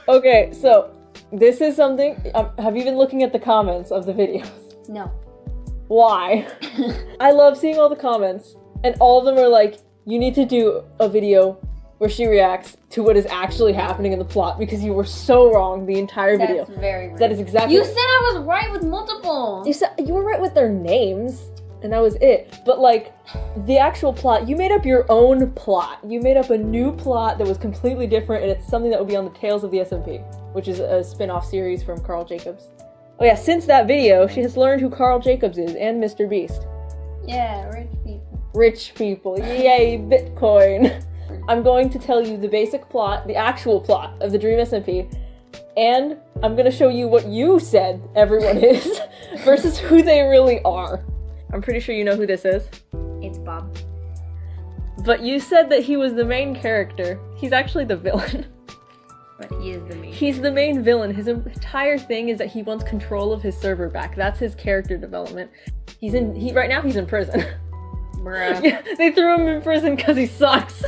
Okay, so this is something. Have you been looking at the comments of the videos? No. Why? I love seeing all the comments, and all of them are like, you need to do a video where she reacts to what is actually happening in the plot because you were so wrong the entire video. That's very rude. That is exactly. You said I was right with multiple. You said you were right with their names, and that was it. But like, the actual plot, you made up your own plot. You made up a new plot that was completely different, and it's something that would be on the Tales of the SMP, which is a spin-off series from Karl Jacobs. Oh yeah, since that video, she has learned who Karl Jacobs is and Mr. Beast. Yeah, rich people. Rich people, yay, Bitcoin. I'm going to tell you the basic plot, the actual plot of the Dream SMP, and I'm gonna show you what you said everyone is versus who they really are. I'm pretty sure you know who this is. It's Bob. But you said that he was the main character. He's actually the villain. But he is the main. He's the main villain. His entire thing is that he wants control of his server back. That's his character development. Right now he's in prison. Bruh. Yeah, they threw him in prison because he sucks.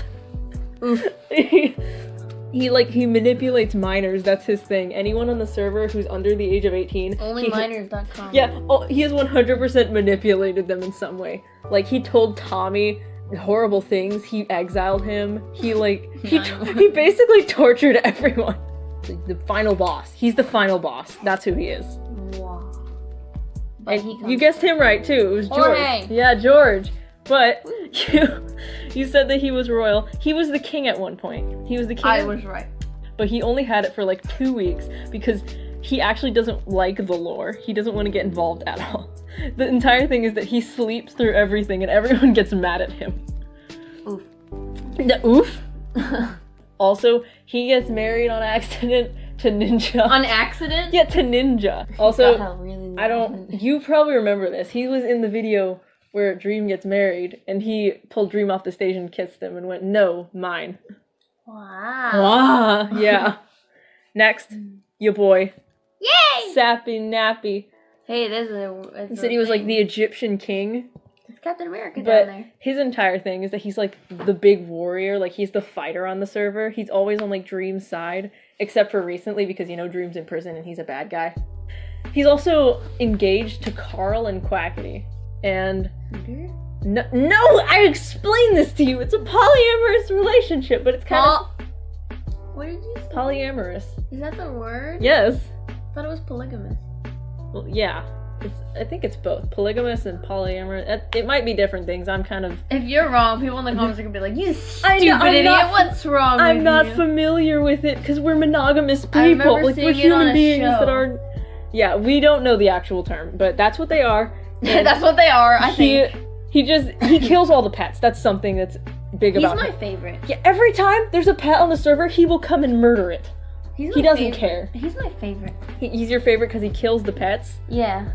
Oof. He manipulates minors. That's his thing. Anyone on the server who's under the age of 18. Onlyminors.com. Yeah, he has 100% manipulated them in some way. Like, he told Tommy horrible things. He exiled him. He basically tortured everyone. The final boss. He's the final boss. That's who he is. Wow. But you guessed him right too. It was George. Jorge. Yeah, George. But you said that he was royal. He was the king at one point. He was the king. I was right. But he only had it for like 2 weeks because he actually doesn't like the lore. He doesn't want to get involved at all. The entire thing is that he sleeps through everything and everyone gets mad at him. Oof. Oof? Also, he gets married on accident to Ninja. On accident? Yeah, to Ninja. Also, really you probably remember this. He was in the video where Dream gets married and he pulled Dream off the stage and kissed him and went, no, mine. Wow. Ah, yeah. Next, your boy. Yay! Sappy Nappy. Hey, He said he was like the Egyptian king. It's Captain America But down there. his entire thing is that he's like the big warrior, like he's the fighter on the server. He's always on like Dream's side, except for recently because, Dream's in prison and he's a bad guy. He's also engaged to Karl and Quackity. And no, I explained this to you. It's a polyamorous relationship, but it's kind of... What did you say? Polyamorous. Is that the word? Yes. I thought it was polygamous. Well, yeah. I think it's both. Polygamous and polyamorous. It might be different things. I'm kind of... If you're wrong, people in the comments are going to be like, you stupid idiot, what's wrong with you? I'm not familiar with it because we're monogamous people. Like, we're human beings that are... Yeah, we don't know the actual term, but that's what they are. That's what they are, I think. He kills all the pets. That's something that's big about him. He's my favorite. Yeah, every time there's a pet on the server, he will come and murder it. He doesn't care. He's my favorite. He's your favorite because he kills the pets? Yeah.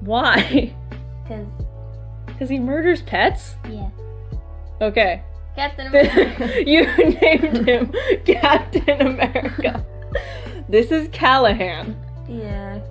Why? Because he murders pets? Yeah. Okay. Captain America. You named him Captain America. This is Callahan. Yeah.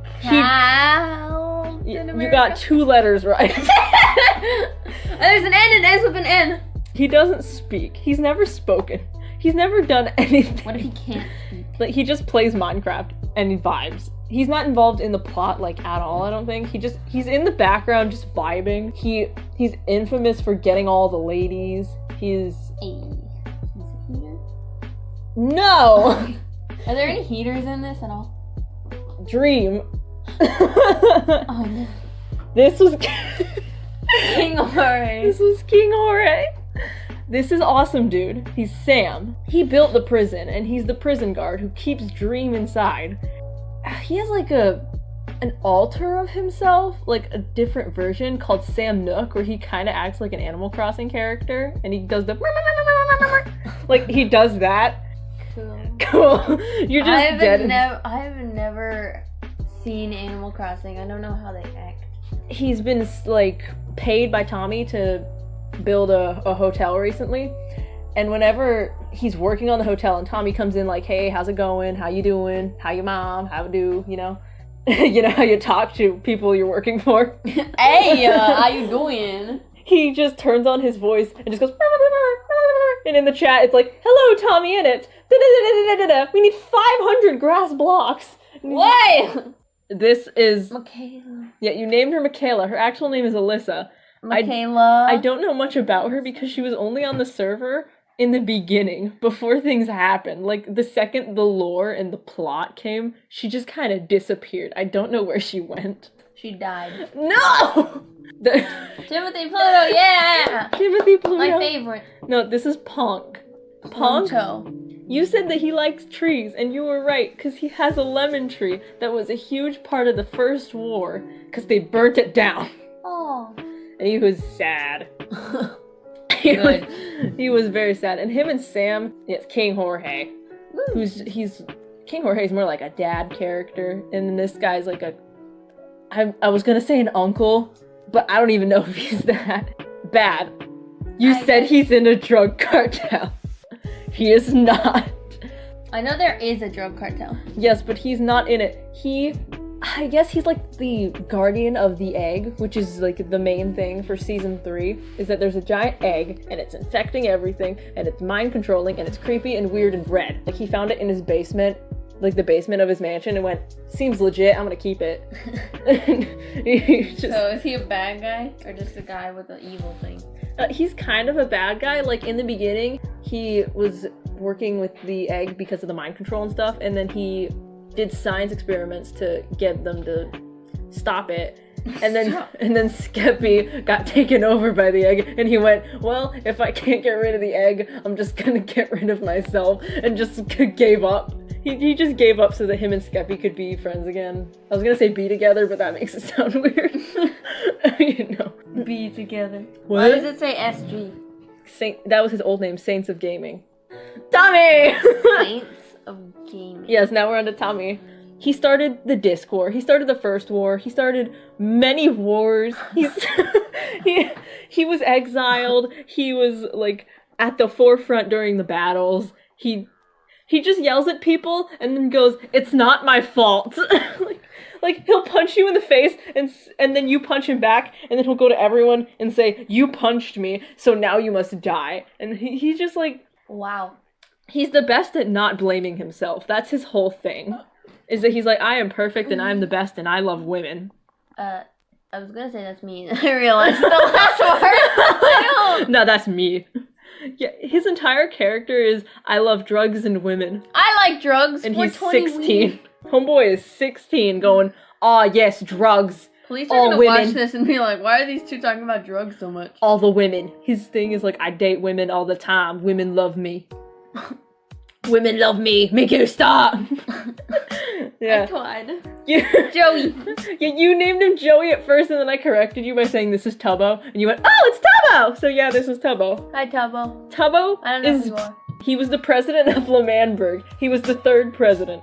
You got 2 letters right. There's an N and ends with an N. He doesn't speak. He's never spoken. He's never done anything. What if he can't speak? Like, he just plays Minecraft and he vibes. He's not involved in the plot, like, at all, I don't think. He's in the background just vibing. He's infamous for getting all the ladies. He's a heater? No! Are there any heaters in this at all? Dream. Oh no. This was King Jorge. This was King Jorge. This is Awesamdude. He's Sam. He built the prison, and he's the prison guard who keeps Dream inside. He has like an alter of himself, like a different version called Sam Nook, where he kind of acts like an Animal Crossing character, and he does the like he does that. Cool. You're just dead. I've never seen Animal Crossing. I don't know how they act. He's been like paid by Tommy to build a hotel recently, and whenever he's working on the hotel and Tommy comes in like, hey, how's it going? How you doing? How your mom? How do, you know how you talk to people you're working for. Hey, how you doing? He just turns on his voice and just goes And in the chat, it's like, hello, TommyInnit. Da-da-da-da-da-da-da. We need 500 grass blocks. What? This is... Michaela. Yeah, you named her Michaela. Her actual name is Alyssa. Michaela. I don't know much about her because she was only on the server in the beginning, before things happened. Like, the second the lore and the plot came, she just kind of disappeared. I don't know where she went. She died. No! Timothy Pluto, yeah! Timothy Pluto. My favorite. No, this is Ponk. Ponk, you said that he likes trees, and you were right, because he has a lemon tree that was a huge part of the first war, because they burnt it down. Oh. And he was sad. He was very sad. And him and Sam, it's King Jorge. Woo. King Jorge's more like a dad character, and then this guy's like I was gonna say an uncle, but I don't even know if he's that. Bad. You said he's in a drug cartel. He is not. I know there is a drug cartel. Yes, but he's not in it. I guess he's like the guardian of the egg, which is like the main thing for season 3, is that there's a giant egg and it's infecting everything and it's mind controlling and it's creepy and weird and red. Like he found it in his basement, like the basement of his mansion, and went, seems legit, I'm gonna keep it. So is he a bad guy or just a guy with an evil thing? He's kind of a bad guy. Like in the beginning, he was working with the egg because of the mind control and stuff, and then he did science experiments to get them to stop it, and then Skeppy got taken over by the egg, and he went, well, if I can't get rid of the egg, I'm just gonna get rid of myself, and just gave up. He just gave up so that him and Skeppy could be friends again. I was gonna say be together, but that makes it sound weird. You know. Be together. What? Why does it say SG? That was his old name, Saints of Gaming. Tommy! Saints of Gaming. Yes, now we're on to Tommy. He started the Disc War. He started the First War. He started many wars. He was exiled. He was, like, at the forefront during the battles. He just yells at people and then goes, it's not my fault. like he'll punch you in the face and then you punch him back, and then he'll go to everyone and say, you punched me, so now you must die. And he just like... Wow. He's the best at not blaming himself. That's his whole thing. Is that he's like, I am perfect and I'm the best and I love women. I was gonna say that's me. I realized the last word. No, that's me. Yeah, his entire character is, I love drugs and women. I like drugs. And he's 16. Homeboy is 16 going, aw, yes, drugs. Police are gonna watch this and be like, why are these two talking about drugs so much? All the women. His thing is like, I date women all the time. Women love me. Women love me. Me gusta. Yeah. I tried. Joey. Yeah, you named him Joey at first, and then I corrected you by saying this is Tubbo, and you went, oh, it's Tubbo! So yeah, this is Tubbo. Hi, Tubbo. Tubbo I don't know who you are. He was the president of L'Manberg. He was the 3rd president.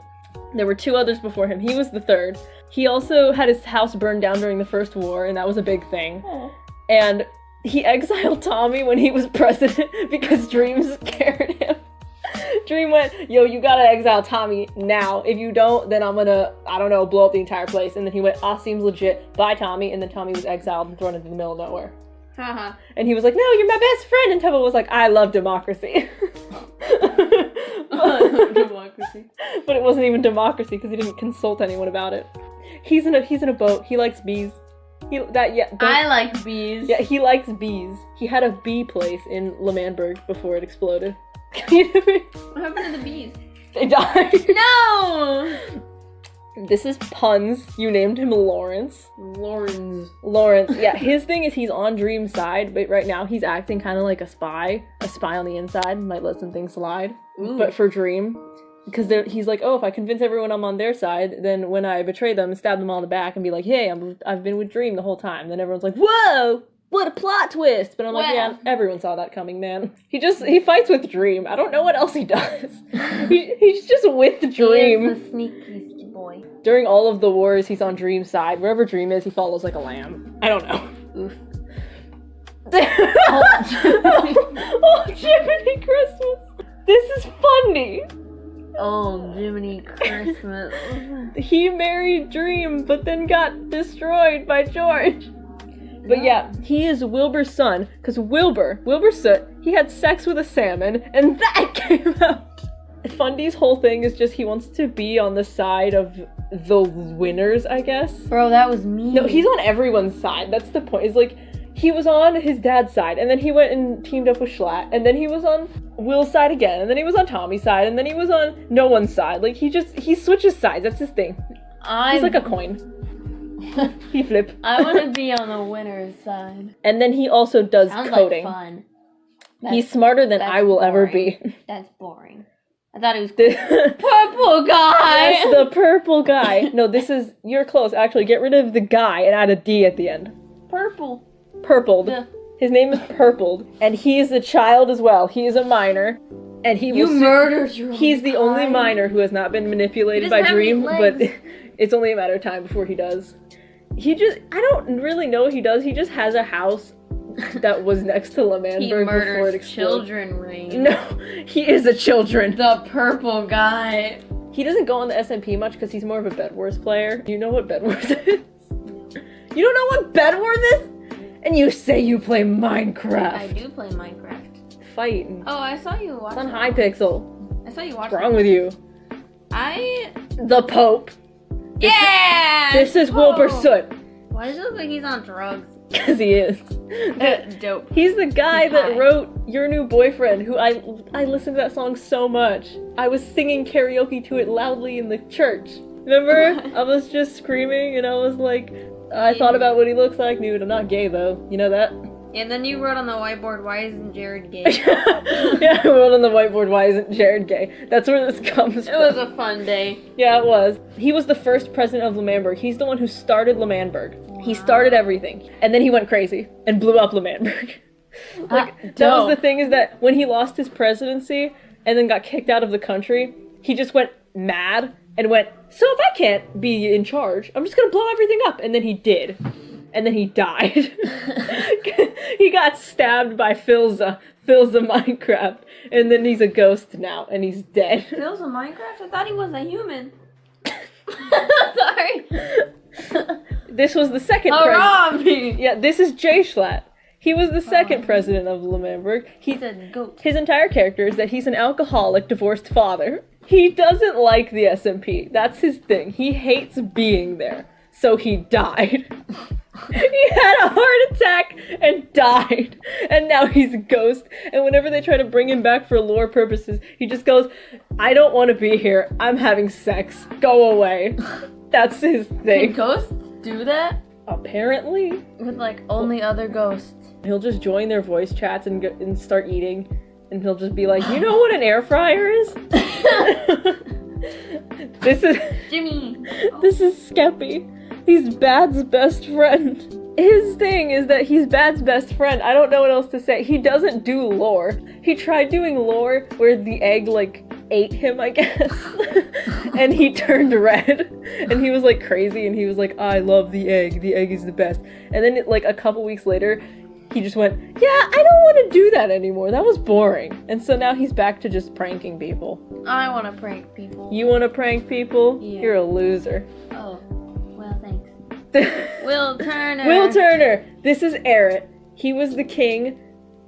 There were 2 others before him. He was the 3rd. He also had his house burned down during the First War, and that was a big thing. Oh. And he exiled Tommy when he was president because Dream scared him. Dream went, yo, you gotta exile Tommy now. If you don't, then I'm gonna, I don't know, blow up the entire place. And then he went, seems legit, bye Tommy. And then Tommy was exiled and thrown into the middle of nowhere. Uh-huh. And he was like, no, you're my best friend. And Tubbo was like, I love democracy. Democracy. But it wasn't even democracy because he didn't consult anyone about it. He's in a boat. He likes bees. I like bees. Yeah, he likes bees. He had a bee place in L'Manberg before it exploded. What happened to the bees? They died. No! This is Punz. You named him Lawrence. Lawrence. Yeah, his thing is he's on Dream's side, but right now he's acting kind of like a spy on the inside. Might let some things slide. Ooh. But for Dream, because he's like, oh, if I convince everyone I'm on their side, then when I betray them, stab them all in the back and be like, hey, I've been with Dream the whole time. Then everyone's like, whoa! What a plot twist! But I'm like, yeah, everyone saw that coming, man. He fights with Dream. I don't know what else he does. He's just with Dream. He is the sneaky boy. During all of the wars, he's on Dream's side. Wherever Dream is, he follows like a lamb. I don't know. Oof. Oh, Jiminy Christmas! This is Fundy! Oh, Jiminy Christmas. He married Dream, but then got destroyed by George. But yeah, he is Wilbur's son, because Wilbur Soot, he had sex with a salmon, and that came out. Fundy's whole thing is just he wants to be on the side of the winners, I guess. Bro, that was me. No, he's on everyone's side. That's the point. It's like, he was on his dad's side, and then he went and teamed up with Schlatt, and then he was on Will's side again, and then he was on Tommy's side, and then he was on no one's side. Like, he switches sides. That's his thing. He's like a coin. He flip. I want to be on the winner's side. And then he also does Sounds coding. Like fun. He's smarter than I will ever be. That's boring. I thought it was purple guy. Yes, the purple guy. No, this is, you're close. Actually, get rid of the guy and add a D at the end. Purpled. Yeah. His name is Purpled, and he is a child as well. He is a minor, and he murdered your own He's the only minor who has not been manipulated by Dream, but it's only a matter of time before he does. I don't really know what he does. He just has a house that was next to L'Manberg before it exploded. Children, Rain. No, he is a children. The purple guy. He doesn't go on the SMP much because he's more of a Bed Wars player. You know what Bed Wars is? You don't know what Bed Wars is? And you say you play Minecraft. I do play Minecraft. Fight. Oh, I saw you watch. It's on Hypixel. I saw you watch. What's wrong with you? The Pope. Yeah! This is Wilbur Soot. Why does it look like he's on drugs? Because he is. Dope. He's the guy that wrote Your New Boyfriend, who I listened to that song so much. I was singing karaoke to it loudly in the church. Remember? I was just screaming and I was like, I thought about what he looks like. Dude, I'm not gay though. You know that? And then you wrote on the whiteboard, why isn't Jared gay? Yeah, I wrote on the whiteboard, why isn't Jared gay? That's where this comes from. It was a fun day. Yeah, it was. He was the first president of L'Manberg. He's the one who started L'Manberg. Wow. He started everything. And then he went crazy and blew up L'Manberg. That was the thing, is that when he lost his presidency and then got kicked out of the country, he just went mad and went, so if I can't be in charge, I'm just gonna blow everything up. And then he did. And then he died. He got stabbed by Philza Minecraft. And then he's a ghost now, and he's dead. Philza Minecraft? I thought he was a human. Sorry. This was the second president. Yeah, this is JSchlatt. He was the second president of L'Manberg. He's a goat. His entire character is that he's an alcoholic, divorced father. He doesn't like the SMP. That's his thing. He hates being there. So he died. He had a heart attack and died. And now he's a ghost. And whenever they try to bring him back for lore purposes, he just goes, I don't want to be here. I'm having sex. Go away. That's his thing. Can ghosts do that? Apparently. With like only other ghosts. He'll just join their voice chats and start eating. And he'll just be like, you know what an air fryer is? This is Jimmy. This is Skeppy. He's Bad's best friend. His thing is that he's Bad's best friend. I don't know what else to say. He doesn't do lore. He tried doing lore where the egg, like, ate him, I guess. And he turned red. And he was, like, crazy. And he was like, I love the egg. The egg is the best. And then, like, a couple weeks later, he just went, yeah, I don't want to do that anymore. That was boring. And so now he's back to just pranking people. I want to prank people. You want to prank people? Yeah. You're a loser. Oh, well, thanks. Will Turner. Will Turner. This is Eret. He was the king.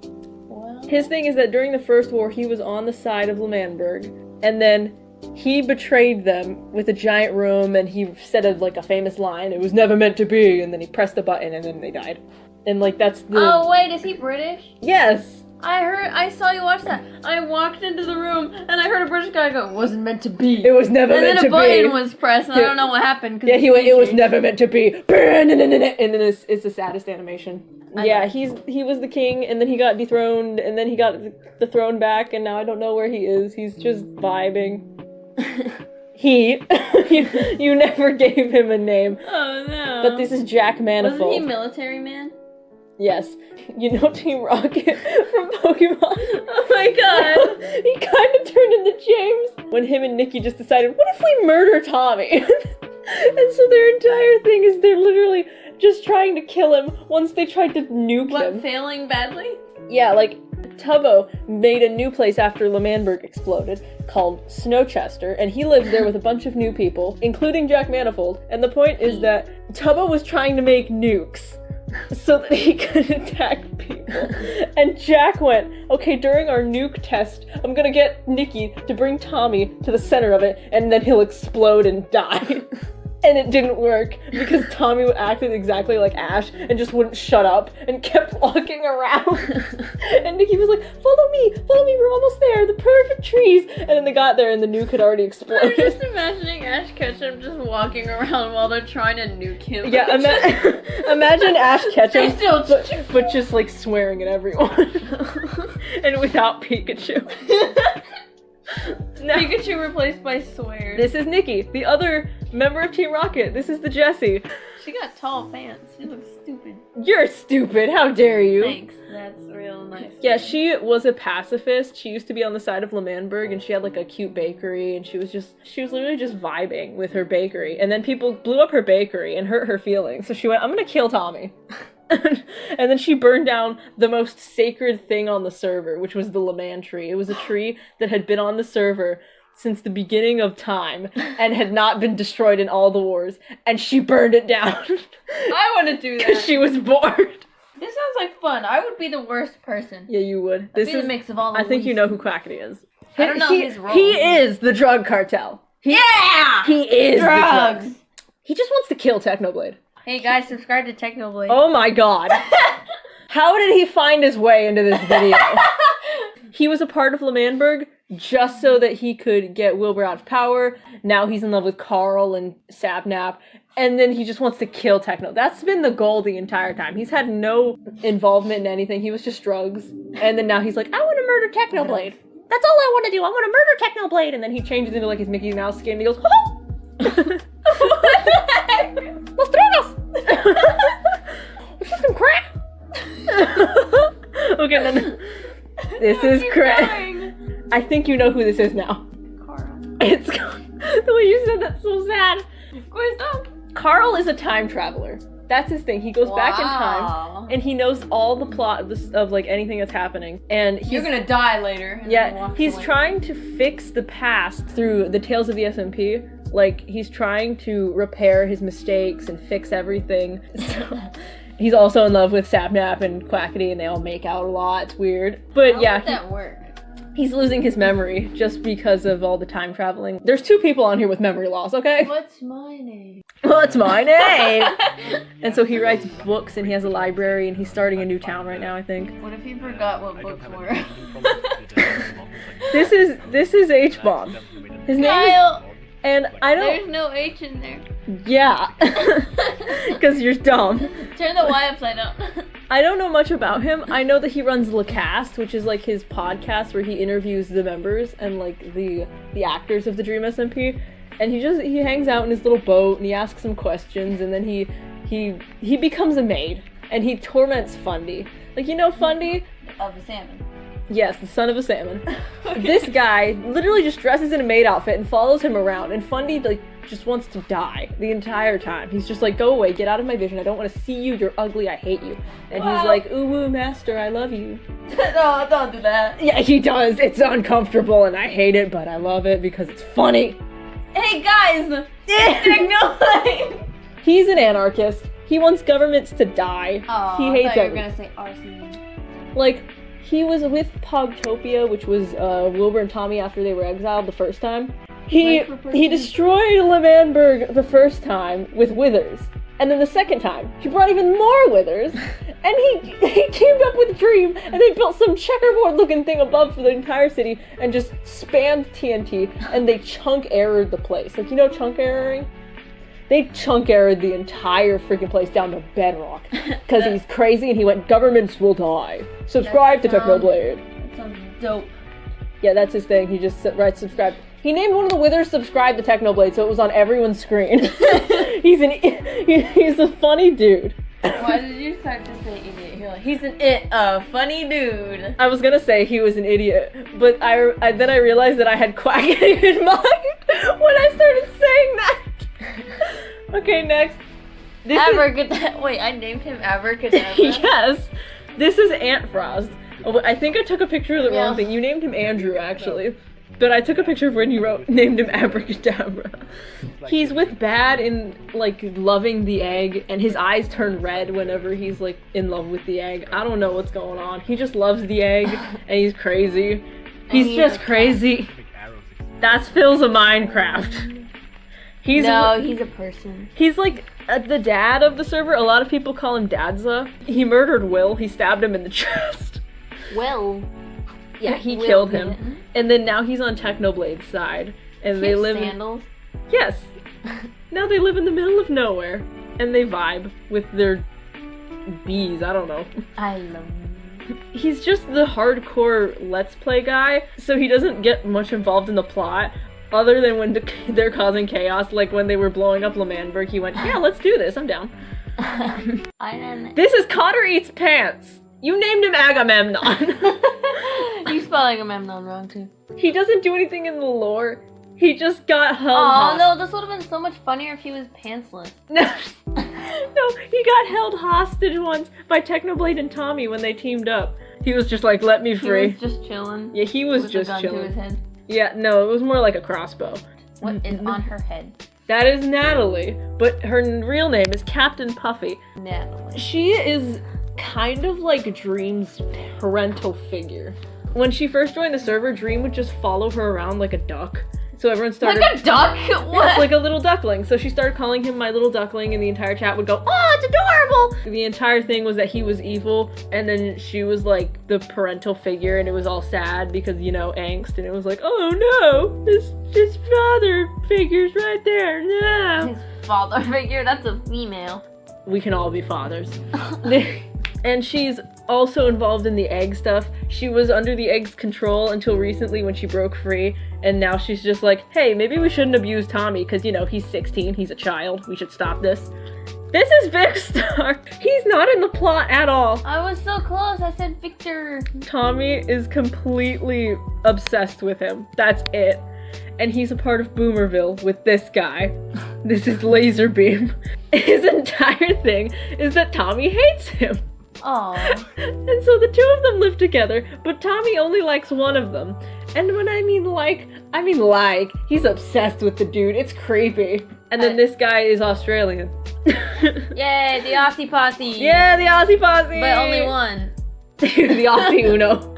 Well. His thing is that during the First War, he was on the side of L'Manberg. And then he betrayed them with a giant room, and he said a famous line, it was never meant to be, and then he pressed the button, and then they died. And, like, that's the... Oh, wait, is he British? Yes! I saw you watch that. I walked into the room, and I heard a British guy go, it wasn't meant to be. It was never meant to be. And then a button was pressed, and I don't know what happened. Yeah, he went, it was never meant to be. And then it's the saddest animation. Yeah, he was the king, and then he got dethroned, and then he got the throne back, and now I don't know where he is. He's just vibing. You never gave him a name. Oh, no. But this is Jack Manifold. Wasn't he military man? Yes. You know Team Rocket from Pokemon? Oh my god. He kind of turned into James when him and Nikki just decided, what if we murder Tommy? And so their entire thing is they're literally just trying to kill him once they tried to nuke him. What, failing badly? Yeah, like, Tubbo made a new place after L'Manberg exploded called Snowchester, and he lived there with a bunch of new people, including Jack Manifold. And the point is that Tubbo was trying to make nukes so that he could attack people. And Jack went, okay, during our nuke test, I'm gonna get Nikki to bring Tommy to the center of it, and then he'll explode and die. And it didn't work because Tommy acted exactly like Ash and just wouldn't shut up and kept walking around. And Nikki was like, follow me, we're almost there, the perfect trees. And then they got there and the nuke had already exploded. I'm just imagining Ash Ketchum just walking around while they're trying to nuke him. Yeah, imagine Ash Ketchum, Still but just like swearing at everyone. And without Pikachu. No. Pikachu replaced by swears. This is Nikki, the other member of Team Rocket. This is the Jessie. She got tall pants. She looks stupid. You're stupid, how dare you? Thanks, that's real nice. Yeah, she was a pacifist. She used to be on the side of L'Manberg, and she had like a cute bakery, and she was literally just vibing with her bakery. And then people blew up her bakery and hurt her feelings. So she went, I'm gonna kill Tommy. And then she burned down the most sacred thing on the server, which was the L'Man tree. It was a tree that had been on the server since the beginning of time and had not been destroyed in all the wars. And she burned it down. I want to do that. Because she was bored. This sounds like fun. I would be the worst person. Yeah, you would. This is a mix of all the I think you know who Quackity is. I don't know his role. He is the drug cartel. Yeah! He is drugs. The drugs. He just wants to kill Technoblade. Hey guys, subscribe to Technoblade. Oh my god. How did he find his way into this video? He was a part of L'Manberg just so that he could get Wilbur out of power. Now he's in love with Karl and Sapnap. And then he just wants to kill Techno. That's been the goal the entire time. He's had no involvement in anything. He was just drugs. And then now he's like, I want to murder Technoblade. That's all I want to do. I want to murder Technoblade. And then he changes into like his Mickey Mouse skin and he goes, oh! What the heck? Los Truenos! Let's get some crack! Okay, then this is crack. I think you know who this is now. Karl. It's the way you said that's so sad. Stop. Karl is a time traveler. That's his thing. He goes back in time, and he knows all the plot of like anything that's happening. And you're gonna die later. Yeah, he's trying to fix the past through the Tales of the SMP. Like he's trying to repair his mistakes and fix everything. So, he's also in love with Sapnap and Quackity, and they all make out a lot. It's weird, but how would that work? He's losing his memory just because of all the time traveling. There's 2 people on here with memory loss, okay? What's my name? What's my name? And so he writes books and he has a library and he's starting a new town right now, I think. What if he forgot what books were? This is HBomb. His name Kyle! is, and I don't... There's no H in there. Yeah. Because you're dumb. Turn the Y upside down. I don't know much about him. I know that he runs LaCast, which is like his podcast where he interviews the members and like the actors of the Dream SMP. And he hangs out in his little boat and he asks some questions and then he becomes a maid and he torments Fundy. Like, you know Fundy? Of a salmon. Yes, the son of a salmon. Okay. This guy literally just dresses in a maid outfit and follows him around, and Fundy like just wants to die the entire time. He's just like, go away, get out of my vision, I don't want to see you, you're ugly, I hate you. And he's like, ooh woo master, I love you. No, don't do that. Yeah, he does. It's uncomfortable and I hate it, but I love it because it's funny. Hey guys! Technoblade! He's an anarchist. He wants governments to die. Oh, he hates I thought you were everything. gonna say arson. Like, he was with Pogtopia, which was Wilbur and Tommy after they were exiled the first time. He destroyed L'Manberg the first time with withers. And then the second time, he brought even more withers. And he teamed up with Dream, and they built some checkerboard-looking thing above for the entire city, and just spammed TNT, and they chunk-errored the place. Like, you know chunk-erroring? They chunk-errored the entire freaking place down to bedrock. Because he's crazy, and he went, governments will die. Subscribe to Technoblade. That sounds dope. Yeah, that's his thing. He just writes subscribe. He named one of the withers subscribe to Technoblade, so it was on everyone's screen. He's a funny dude. Why did you start to say idiot? You're like, he's funny dude. I was gonna say he was an idiot, but then I realized that I had Quackity in mind when I started saying that. Okay, next. Wait, I named him Abracadabra? Yes. This is Antfrost. Oh, I think I took a picture of the wrong thing. You named him Andrew, actually. But I took a picture of when you named him Abracadabra. He's with Bad in, like, loving the egg, and his eyes turn red whenever he's, like, in love with the egg. I don't know what's going on. He just loves the egg, and he's crazy. He's just crazy. That's Philza Minecraft. He's a person. He's, like, the dad of the server. A lot of people call him Dadza. He murdered Will. He stabbed him in the chest. Will? Yeah, he killed him. And then now he's on Technoblade's side. And they live sandals? Yes. Now they live in the middle of nowhere. And they vibe with their bees. I don't know. I love him. He's just the hardcore Let's Play guy, so he doesn't get much involved in the plot. Other than when they're causing chaos, like when they were blowing up L'Manberg, he went, yeah, let's do this, I'm down. I don't know. This is Cotter Eats Pants! You named him Agamemnon. You spelled Agamemnon wrong too. He doesn't do anything in the lore. He just got held hostage. No, this would have been so much funnier if he was pantsless. No, he got held hostage once by Technoblade and Tommy when they teamed up. He was just like, let me free. He was just chilling. Yeah, he was with just a gun chilling. To his head. Yeah, no, it was more like a crossbow. What is on her head? That is Natalie, but her real name is Captain Puffy. Natalie. She is kind of like Dream's parental figure. When she first joined the server, Dream would just follow her around like a duck. So everyone started— Like a duck? What? Yes, like a little duckling. So she started calling him my little duckling, and the entire chat would go, oh, it's adorable! The entire thing was that he was evil, and then she was like the parental figure, and it was all sad because, you know, angst, and it was like, oh no, his father figure's right there, no! His father figure? That's a female. We can all be fathers. And she's also involved in the egg stuff. She was under the egg's control until recently when she broke free, and now she's just like, hey, maybe we shouldn't abuse Tommy, because, you know, he's 16, he's a child, we should stop this. This is Vikkstar! He's not in the plot at all. I was so close, I said Vikkstar. Tommy is completely obsessed with him. That's it. And he's a part of Boomerville with this guy. This is LazarBeam. His entire thing is that Tommy hates him. Aww. And so the two of them live together, but Tommy only likes one of them. And when I mean like, he's obsessed with the dude. It's creepy. And then this guy is Australian. Yay, the Aussie posse. Yeah, the Aussie posse. But only one. The Aussie Uno.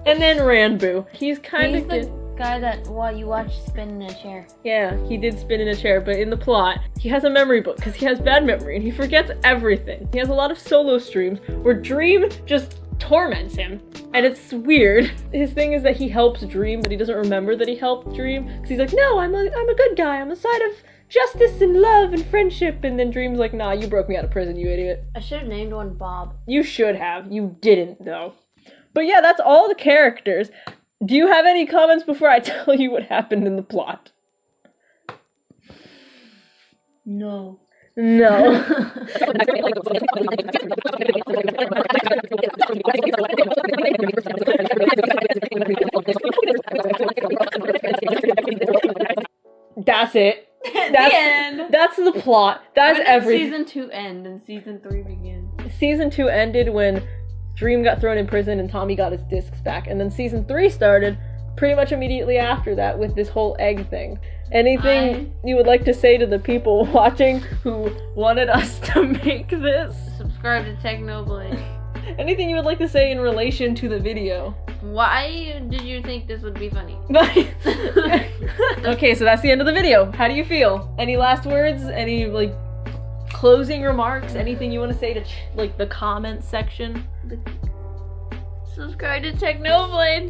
And then Ranboo. He's kind of the guy that you watch spin in a chair. Yeah, he did spin in a chair, but in the plot, he has a memory book because he has bad memory and he forgets everything. He has a lot of solo streams where Dream just torments him, and it's weird. His thing is that he helps Dream, but he doesn't remember that he helped Dream because he's like, no, I'm a good guy. I'm a side of justice and love and friendship. And then Dream's like, nah, you broke me out of prison, you idiot. I should have named one Bob. You should have. You didn't, though. But yeah, that's all the characters. Do you have any comments before I tell you what happened in the plot? No. No. That's it. That's the end. That's the plot. That's everything. Season 2 end and Season 3 begin? Season 2 ended when Dream got thrown in prison and Tommy got his discs back. And then Season 3 started pretty much immediately after that with this whole egg thing. Anything you would like to say to the people watching who wanted us to make this? Subscribe to Technoblade. Anything you would like to say in relation to the video? Why did you think this would be funny? Okay, so that's the end of the video. How do you feel? Any last words? Any, like, closing remarks? Anything you want to say to, like, the comment section? Subscribe to Technoblade.